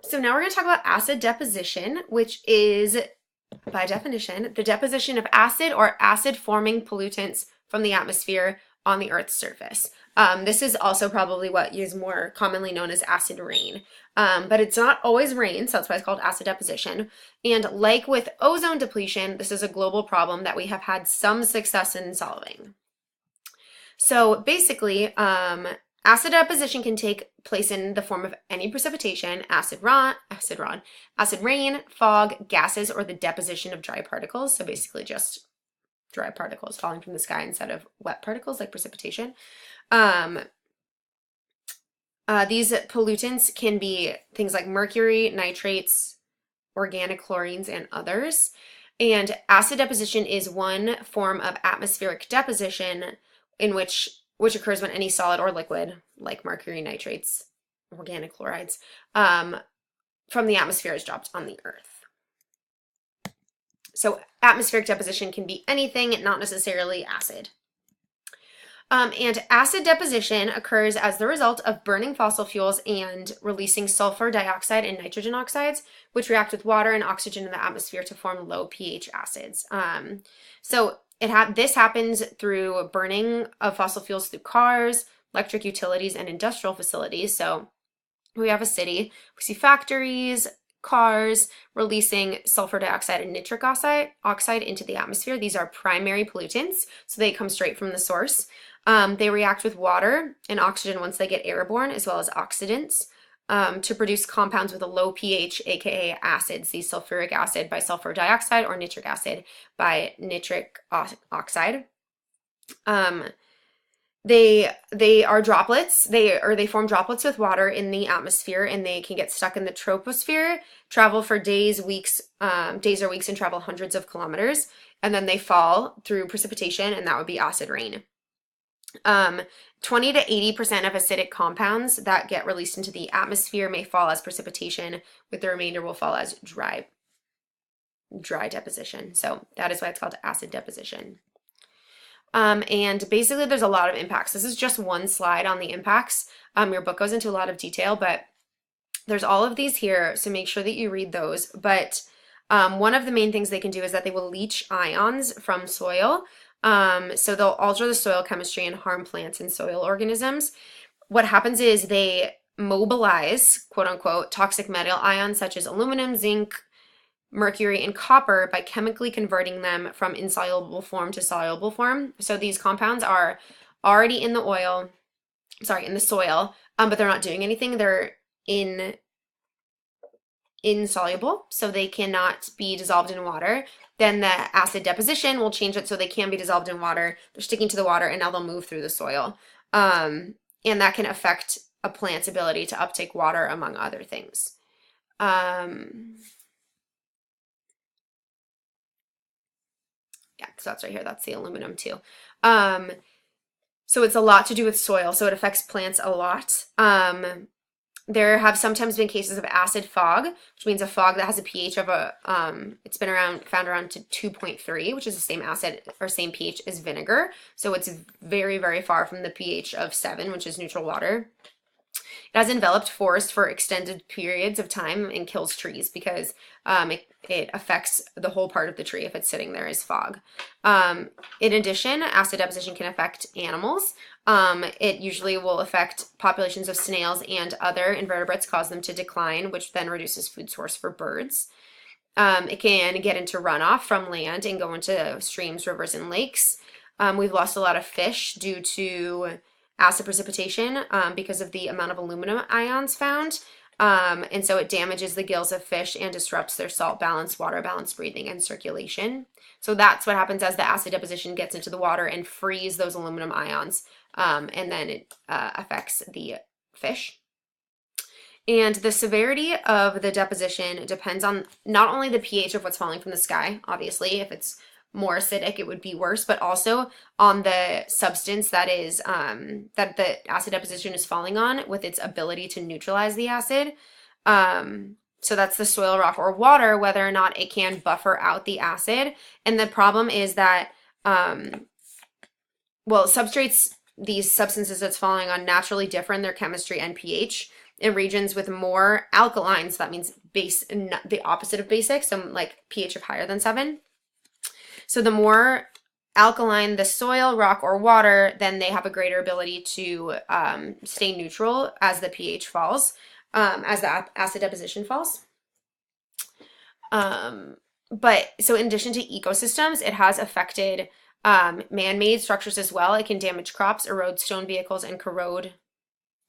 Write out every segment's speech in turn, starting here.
So now we're going to talk about acid deposition, which is, by definition, the deposition of acid or acid-forming pollutants from the atmosphere on the Earth's surface. This is also probably what is more commonly known as acid rain. But it's not always rain, so that's why it's called acid deposition. And like with ozone depletion, this is a global problem that we have had some success in solving. So basically, acid deposition can take place in the form of any precipitation, acid rain, fog, gases, or the deposition of dry particles. So basically just dry particles falling from the sky instead of wet particles like precipitation. These pollutants can be things like mercury, nitrates, organic chlorines, and others. And acid deposition is one form of atmospheric deposition in which occurs when any solid or liquid, like mercury, nitrates, organic chlorides, from the atmosphere is dropped on the Earth. So atmospheric deposition can be anything, not necessarily acid. And acid deposition occurs as the result of burning fossil fuels and releasing sulfur dioxide and nitrogen oxides, which react with water and oxygen in the atmosphere to form low pH acids. This happens through burning of fossil fuels through cars, electric utilities, and industrial facilities. So we have a city, we see factories, cars releasing sulfur dioxide and nitric oxide into the atmosphere. These are primary pollutants, so they come straight from the source. They react with water and oxygen once they get airborne, as well as oxidants, to produce compounds with a low pH, aka acids, the sulfuric acid by sulfur dioxide or nitric acid by nitric oxide. They are droplets. They form droplets with water in the atmosphere, and they can get stuck in the troposphere, travel for days or weeks, and travel hundreds of kilometers, and then they fall through precipitation, and that would be acid rain. 20 to 80% of acidic compounds that get released into the atmosphere may fall as precipitation, with the remainder will fall as dry deposition. So that is why it's called acid deposition. And basically there's a lot of impacts. This is just one slide on the impacts. Your book goes into a lot of detail, but there's all of these here, so make sure that you read those. But one of the main things they can do is that they will leach ions from soil. So they'll alter the soil chemistry and harm plants and soil organisms. What happens is they mobilize, quote unquote, toxic metal ions such as aluminum, zinc, mercury, and copper by chemically converting them from insoluble form to soluble form. So these compounds are already in the soil, but they're not doing anything. They're insoluble, so they cannot be dissolved in water. Then the acid deposition will change it so they can be dissolved in water. They're sticking to the water, and now they'll move through the soil. And that can affect a plant's ability to uptake water, among other things. Yeah, so that's right here. That's the aluminum too. So it's a lot to do with soil, so it affects plants a lot. There have sometimes been cases of acid fog, which means a fog that has a pH of it's been found around to 2.3, which is the same acid or same pH as vinegar. So it's very, very far from the pH of 7, which is neutral water. It has enveloped forest for extended periods of time and kills trees because it affects the whole part of the tree if it's sitting there as fog. In addition, acid deposition can affect animals. It usually will affect populations of snails and other invertebrates, cause them to decline, which then reduces food source for birds. It can get into runoff from land and go into streams, rivers, and lakes. We've lost a lot of fish due to acid precipitation because of the amount of aluminum ions found. And so it damages the gills of fish and disrupts their salt balance, water balance, breathing, and circulation. So that's what happens as the acid deposition gets into the water and frees those aluminum ions. And then it affects the fish. And the severity of the deposition depends on not only the pH of what's falling from the sky, obviously. If it's more acidic, it would be worse, but also on the substance that is that the acid deposition is falling on, with its ability to neutralize the acid. So that's the soil, rock, or water, whether or not it can buffer out the acid. And the problem is that substrates, these substances that's falling on, naturally differ in their chemistry and pH. in regions with more alkalines. That means base, the opposite of basic, so like pH of higher than 7. So the more alkaline the soil, rock, or water, then they have a greater ability to stay neutral as the pH falls, as the acid deposition falls. But so in addition to ecosystems, it has affected man-made structures as well. It can damage crops, erode stone vehicles, and corrode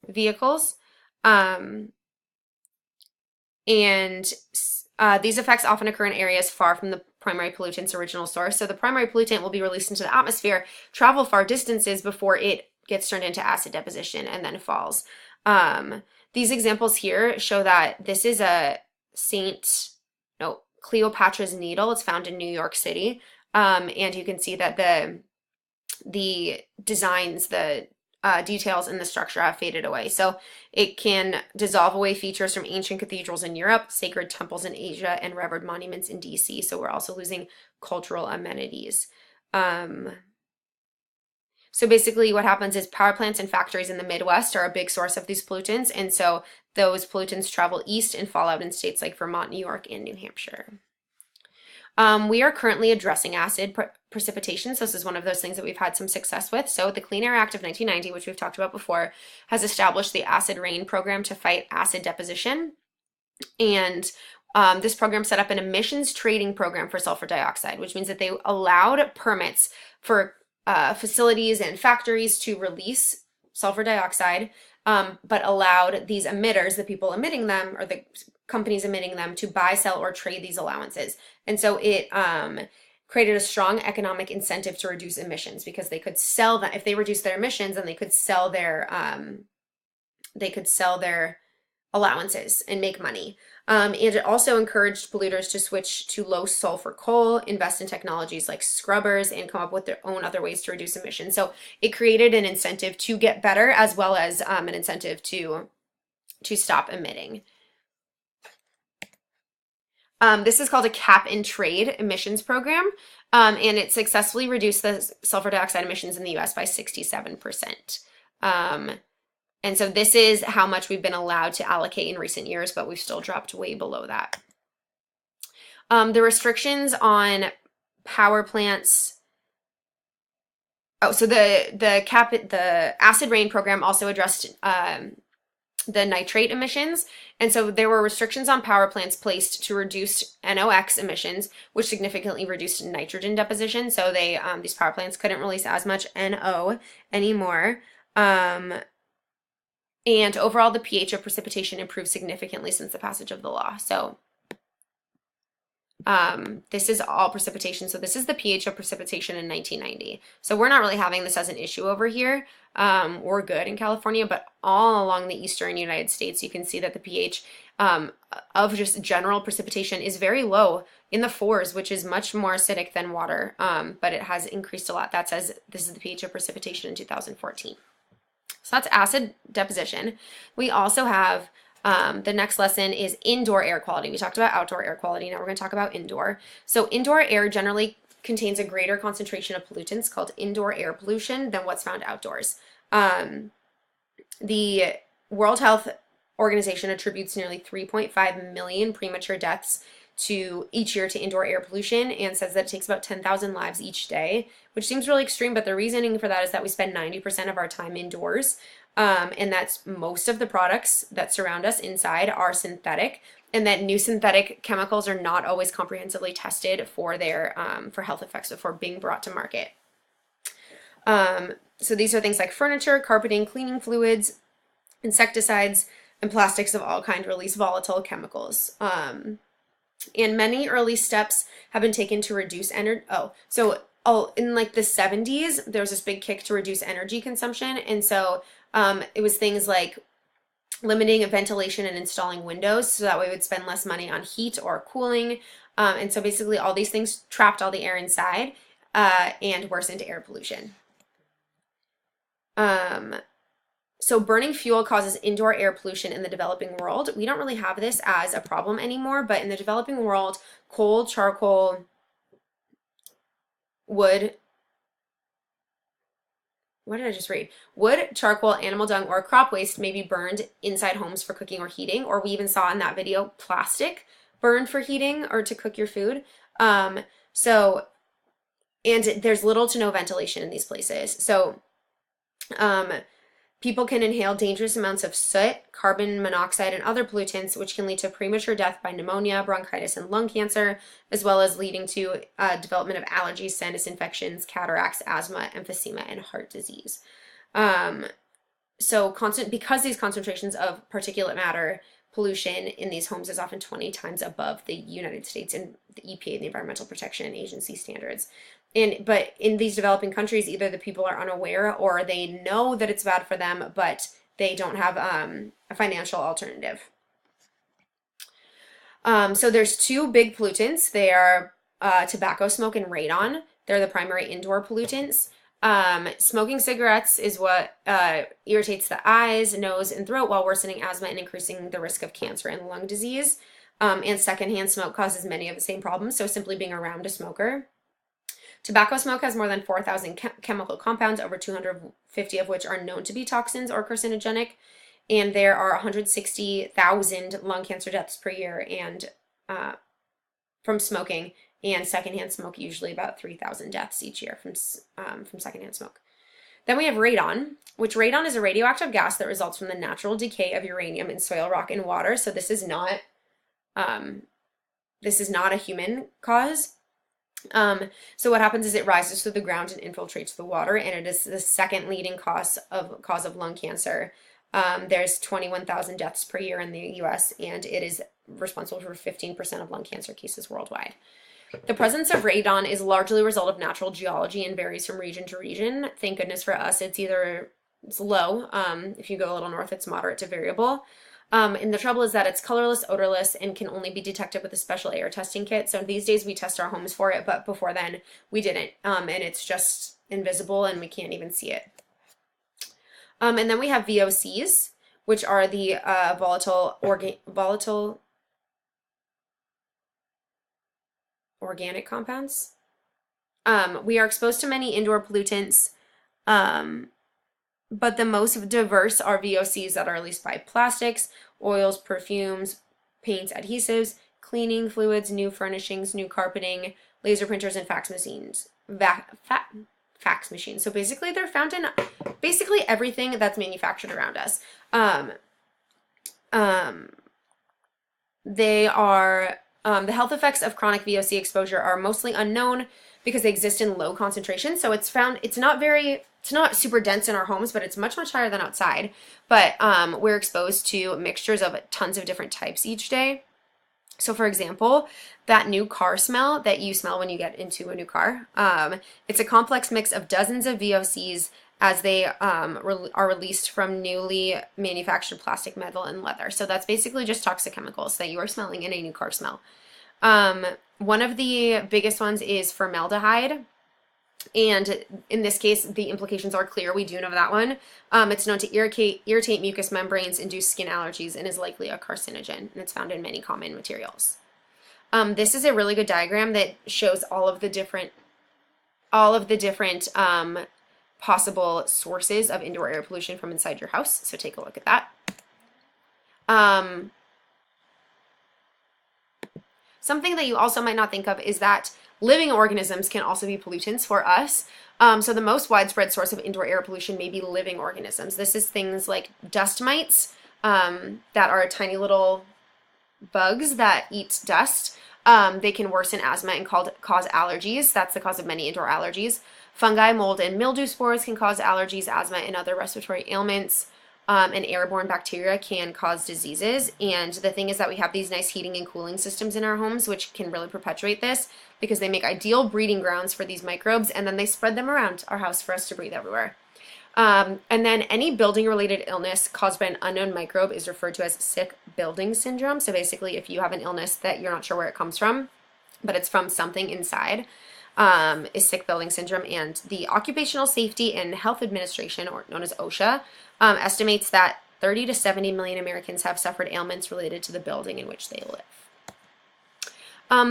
vehicles. And these effects often occur in areas far from the primary pollutant's original source. So the primary pollutant will be released into the atmosphere, travel far distances before it gets turned into acid deposition and then falls. These examples here show that this is a Cleopatra's Needle. It's found in New York City. And you can see that the designs, the details in the structure have faded away. So it can dissolve away features from ancient cathedrals in Europe, sacred temples in Asia, and revered monuments in DC. So we're also losing cultural amenities. So basically what happens is power plants and factories in the Midwest are a big source of these pollutants. And so those pollutants travel east and fall out in states like Vermont, New York, and New Hampshire. We are currently addressing acid precipitation. So this is one of those things that we've had some success with. So the Clean Air Act of 1990, which we've talked about before, has established the acid rain program to fight acid deposition. And this program set up an emissions trading program for sulfur dioxide, which means that they allowed permits for facilities and factories to release sulfur dioxide, but allowed these emitters, the people emitting them, or the companies emitting them, to buy, sell, or trade these allowances. And so it created a strong economic incentive to reduce emissions, because they could sell that if they reduce their emissions, then they could sell their allowances and make money. And it also encouraged polluters to switch to low sulfur coal, invest in technologies like scrubbers, and come up with their own other ways to reduce emissions. So it created an incentive to get better, as well as an incentive to stop emitting. This is called a cap and trade emissions program, and it successfully reduced the sulfur dioxide emissions in the US by 67%. And so this is how much we've been allowed to allocate in recent years, but we've still dropped way below that. The restrictions on power plants. Oh, so the acid rain program also addressed the nitrate emissions. And so there were restrictions on power plants placed to reduce NOx emissions, which significantly reduced nitrogen deposition. So these power plants couldn't release as much NO anymore. And overall, the pH of precipitation improved significantly since the passage of the law. So this is all precipitation. So this is the pH of precipitation in 1990. So we're not really having this as an issue over here. We're good in California, but all along the eastern United States, you can see that the pH of just general precipitation is very low, in the 4s, which is much more acidic than water, but it has increased a lot. That says this is the pH of precipitation in 2014. So that's acid deposition. We also have the next lesson is indoor air quality. We talked about outdoor air quality. Now we're going to talk about indoor. So indoor air generally contains a greater concentration of pollutants called indoor air pollution than what's found outdoors. The World Health Organization attributes nearly 3.5 million premature deaths each year to indoor air pollution, and says that it takes about 10,000 lives each day, which seems really extreme, but the reasoning for that is that we spend 90% of our time indoors, and that's most of the products that surround us inside are synthetic, and that new synthetic chemicals are not always comprehensively tested for their for health effects before being brought to market. So these are things like furniture, carpeting, cleaning fluids, insecticides, and plastics of all kinds release volatile chemicals. And many early steps have been taken to reduce energy. In like the 70s, there was this big kick to reduce energy consumption. And so it was things like limiting ventilation and installing windows, so that way we would spend less money on heat or cooling. And so basically all these things trapped all the air inside and worsened air pollution. So burning fuel causes indoor air pollution in the developing world. We don't really have this as a problem anymore, but in the developing world, coal, charcoal, wood, what did I just read? Wood, charcoal, animal dung, or crop waste may be burned inside homes for cooking or heating, or we even saw in that video plastic burned for heating or to cook your food. So, and there's little to no ventilation in these places. So, people can inhale dangerous amounts of soot, carbon monoxide, and other pollutants, which can lead to premature death by pneumonia, bronchitis, and lung cancer, as well as leading to development of allergies, sinus infections, cataracts, asthma, emphysema, and heart disease. Because these concentrations of particulate matter pollution in these homes is often 20 times above the United States and the EPA, the Environmental Protection Agency standards. But in these developing countries, either the people are unaware or they know that it's bad for them, but they don't have a financial alternative. So there's two big pollutants. They are tobacco smoke and radon. They're the primary indoor pollutants. Smoking cigarettes is what irritates the eyes, nose, and throat while worsening asthma and increasing the risk of cancer and lung disease. And secondhand smoke causes many of the same problems, so simply being around a smoker. Tobacco smoke has more than 4,000 chemical compounds, over 250 of which are known to be toxins or carcinogenic, and there are 160,000 lung cancer deaths per year and from smoking, and secondhand smoke usually about 3,000 deaths each year from secondhand smoke. Then we have radon, which radon is a radioactive gas that results from the natural decay of uranium in soil, rock, and water. So this is not a human cause. So what happens is it rises through the ground and infiltrates the water, and it is the second leading cause of lung cancer. There's 21,000 deaths per year in the US, and it is responsible for 15% of lung cancer cases worldwide. The presence of radon is largely a result of natural geology and varies from region to region. Thank goodness for us, it's low. If you go a little north, it's moderate to variable. And the trouble is that it's colorless, odorless, and can only be detected with a special air testing kit. So these days we test our homes for it, but before then we didn't. And it's just invisible and we can't even see it. And then we have VOCs, which are the volatile organic compounds. We are exposed to many indoor pollutants, but the most diverse are VOCs that are released by plastics, oils, perfumes, paints, adhesives, cleaning fluids, new furnishings, new carpeting, laser printers, and fax machines. Fax machines. So basically they're found in basically everything that's manufactured around us. They are, the health effects of chronic VOC exposure are mostly unknown because they exist in low concentration. So it's not super dense in our homes, but it's much, much higher than outside. But we're exposed to mixtures of tons of different types each day. So for example, that new car smell that you smell when you get into a new car, it's a complex mix of dozens of VOCs as they are released from newly manufactured plastic, metal, and leather. So that's basically just toxic chemicals that you are smelling in a new car smell. One of the biggest ones is formaldehyde. And in this case, the implications are clear. We do know that one. It's known to irritate mucous membranes, induce skin allergies, and is likely a carcinogen. And it's found in many common materials. This is a really good diagram that shows all of the different possible sources of indoor air pollution from inside your house. So take a look at that. Something that you also might not think of is that living organisms can also be pollutants for us. So the most widespread source of indoor air pollution may be living organisms. This is things like dust mites that are tiny little bugs that eat dust. They can worsen asthma and cause allergies. That's the cause of many indoor allergies. Fungi, mold, and mildew spores can cause allergies, asthma, and other respiratory ailments. And airborne bacteria can cause diseases. And the thing is that we have these nice heating and cooling systems in our homes, which can really perpetuate this because they make ideal breeding grounds for these microbes, and then they spread them around our house for us to breathe everywhere. And then any building-related illness caused by an unknown microbe is referred to as sick building syndrome. So basically, if you have an illness that you're not sure where it comes from, but it's from something inside, is sick building syndrome. And the Occupational Safety and Health Administration, or known as OSHA, estimates that 30 to 70 million Americans have suffered ailments related to the building in which they live.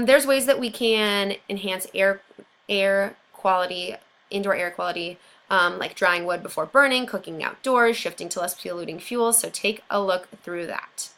There's ways that we can enhance air quality, indoor air quality. like drying wood before burning, cooking outdoors, shifting to less polluting fuels. So take a look through that.